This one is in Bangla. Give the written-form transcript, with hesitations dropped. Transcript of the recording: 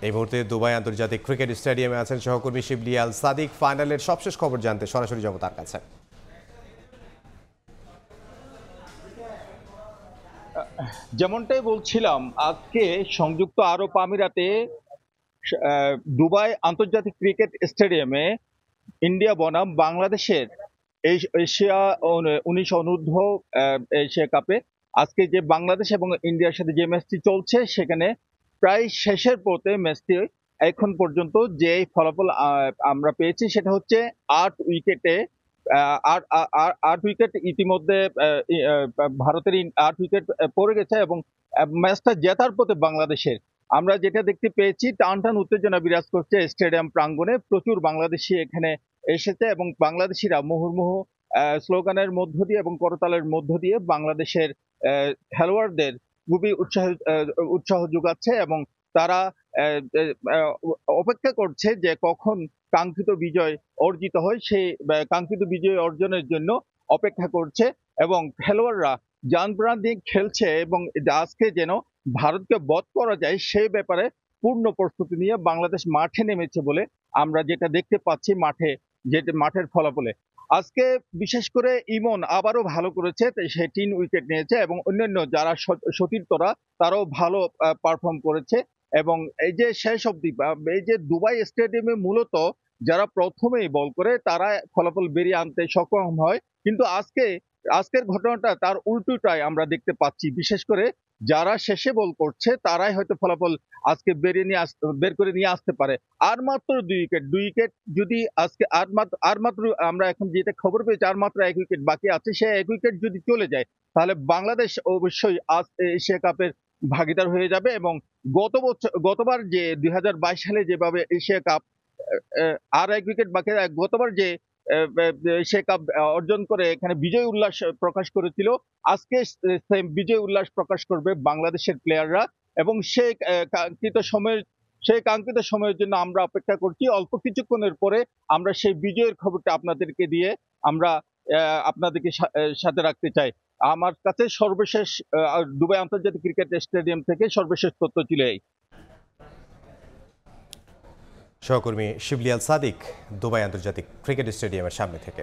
এই মুহূর্তে দুবাই আন্তর্জাতিক ক্রিকেট স্টেডিয়ামে আছেন সহকর্মী শিবলি আল সাদিক। ফাইনালের সবশেষ খবর জানতে সরাসরি যাব তার কাছে। যেমনটাই বলছিলাম, আজকে সংযুক্ত আরব আমিরাতে দুবাই আন্তর্জাতিক ক্রিকেট স্টেডিয়ামে ইন্ডিয়া বনাম বাংলাদেশের এই এশিয়া 19 অনূর্ধ্ব এশিয়া কাপে আজকে যে বাংলাদেশ এবং ইন্ডিয়ার সাথে যে ম্যাচটি চলছে, সেখানে প্রায় শেষের পথে ম্যাচটি এখন পর্যন্ত যে ফলাফল আমরা পেয়েছি সেটা হচ্ছে 8 উইকেটে। 8 উইকেট ইতিমধ্যে ভারতের 8 উইকেট পড়ে গেছে এবং ম্যাচটা জেতার পথে বাংলাদেশের। আমরা যেটা দেখতে পেয়েছি, টান টান উত্তেজনা বিরাজ করছে স্টেডিয়াম প্রাঙ্গণে। প্রচুর বাংলাদেশি এখানে এসেছে এবং বাংলাদেশিরা মুহুর্মুহু স্লোগানের মধ্য দিয়ে এবং করতালের মধ্য দিয়ে বাংলাদেশের খেলোয়াড়দের খুবই উৎসাহ যোগাচ্ছে এবং তারা অপেক্ষা করছে যে কখন কাঙ্ক্ষিত বিজয় অর্জিত হয়। সেই কাঙ্ক্ষিত বিজয় অর্জনের জন্য অপেক্ষা করছে এবং খেলোয়াড়রা জান প্রাণ দিয়ে খেলছে এবং আজকে যেন ভারতকে বধ করা যায় সেই ব্যাপারে পূর্ণ প্রস্তুতি নিয়ে বাংলাদেশ মাঠে নেমেছে বলে আমরা যেটা দেখতে পাচ্ছি মাঠের ফলাফলে। আজকে বিশেষ করে ইমন আবারও ভালো করেছে, সে 3 উইকেট নিয়েছে এবং অন্যান্য যারা সতীর্থরা তারাও ভালো পারফর্ম করেছে। এবং এই যে শেষ অবধি এই যে দুবাই স্টেডিয়ামে মূলত যারা প্রথমেই বল করে তারা ফলাফল বেরিয়ে আনতে সক্ষম হয়, কিন্তু আজকের ঘটনাটা তার উল্টোটাই আমরা দেখতে পাচ্ছি। বিশেষ করে যারা শেষে বল করছে তারাই হয়তো ফলাফল আজকে বের করে নিয়ে আসতে পারে। আর মাত্র 2 উইকেট যদি আজকে আর মাত্র আমরা এখন যেটা খবর পেয়েছি, আর মাত্র 1 উইকেট বাকি আছে। সেই 1 উইকেট যদি চলে যায় তাহলে বাংলাদেশ অবশ্যই আজ এশিয়া কাপের ভাগিদার হয়ে যাবে। এবং গতবার যে 2022 সালে যেভাবে এশিয়া কাপ আর 1 উইকেট বাকি, গতবার যে এশিয়া কাপ অর্জন করে এখানে বিজয় উল্লাস প্রকাশ করেছিল, আজকে সেম বিজয় উল্লাস প্রকাশ করবে বাংলাদেশের প্লেয়াররা। এবং সেই কাঙ্ক্ষিত সময়ের জন্য আমরা অপেক্ষা করছি। অল্প কিছুক্ষণের পরে আমরা সেই বিজয়ের খবরটা আপনাদেরকে দিয়ে আমরা আপনাদেরকে সাথে রাখতে চাই। আমার কাছে সর্বশেষ দুবাই আন্তর্জাতিক ক্রিকেট স্টেডিয়াম থেকে সর্বশেষ তথ্য ছিল এই। সহকর্মী শিবলি আল সাদিক দুবাই আন্তর্জাতিক ক্রিকেট স্টেডিয়ামের সামনে থেকে।